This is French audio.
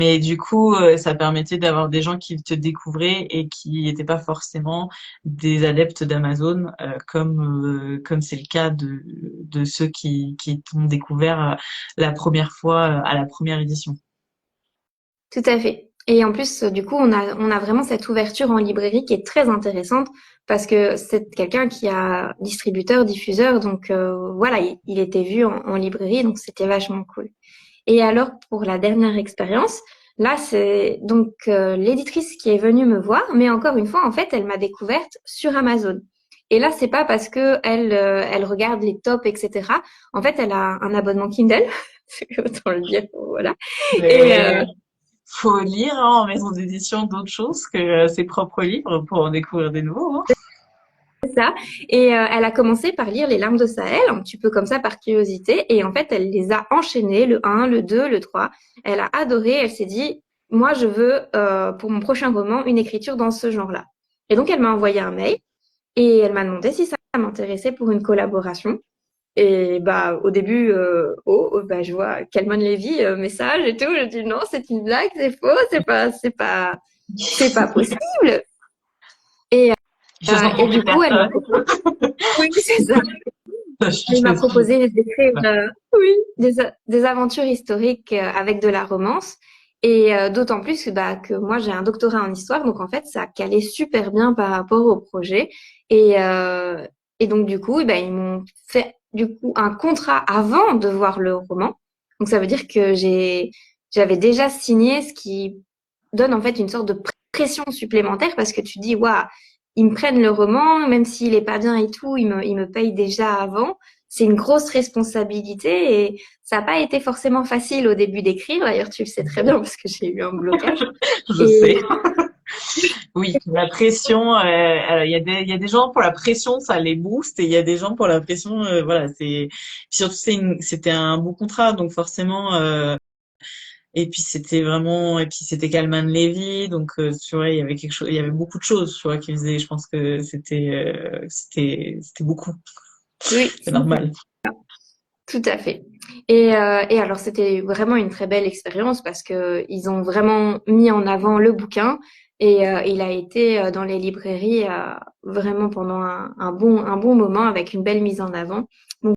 Mais du coup, ça permettait d'avoir des gens qui te découvraient et qui n'étaient pas forcément des adeptes d'Amazon, comme c'est le cas de ceux qui t'ont découvert la première fois à la première édition. Tout à fait. Et en plus, du coup, on a vraiment cette ouverture en librairie qui est très intéressante parce que c'est quelqu'un qui a distributeur, diffuseur, donc voilà, il était vu en librairie, donc c'était vachement cool. Et alors, pour la dernière expérience, là, c'est donc l'éditrice qui est venue me voir, mais encore une fois, en fait, elle m'a découverte sur Amazon. Et là, c'est pas parce que elle regarde les tops, etc. En fait, elle a un abonnement Kindle, autant le dire, voilà. Et Mais faut lire hein, en maison d'édition d'autres choses que ses propres livres pour en découvrir des nouveaux. Hein. ça. Et elle a commencé par lire Les Larmes de Sahel, un petit peu comme ça par curiosité. Et en fait, elle les a enchaînés, le un, le 2, le 3. Elle a adoré. Elle s'est dit, moi, je veux pour mon prochain roman une écriture dans ce genre-là. Et donc, elle m'a envoyé un mail et elle m'a demandé si ça m'intéressait pour une collaboration. Et bah au début, bah je vois Kalman Levy message et tout. Je dis non, c'est une blague, c'est faux, c'est pas possible. Et, Il faut s'en et tromper du de coup, elle m'a personne. proposé, oui, c'est ça. Elle m'a Je suis- proposé d'écrire oui, des aventures historiques avec de la romance. Et d'autant plus que, bah, que moi, j'ai un doctorat en histoire. Donc, en fait, ça calait super bien par rapport au projet. Et, euh, et donc, du coup, eh ben, ils m'ont fait du coup un contrat avant de voir le roman. Donc, ça veut dire que j'avais déjà signé, ce qui donne en fait une sorte de pression supplémentaire parce que tu dis, waouh, ils me prennent le roman, même s'il est pas bien et tout, ils me payent déjà avant. C'est une grosse responsabilité et ça n'a pas été forcément facile au début d'écrire. D'ailleurs, tu le sais très bien parce que j'ai eu un blocage. Je sais. Et Oui, la pression, alors, il y a des gens pour la pression, ça les booste, et il y a des gens pour la pression, voilà, surtout c'était un beau contrat, donc forcément, et puis c'était Kalman Levy, donc tu vois, il y avait quelque chose, il y avait beaucoup de choses, tu vois, qui faisaient, je pense que c'était beaucoup, oui, c'est normal. tout à fait. Et alors, c'était vraiment une très belle expérience parce que ils ont vraiment mis en avant le bouquin et il a été dans les librairies vraiment pendant un bon moment avec une belle mise en avant. Donc,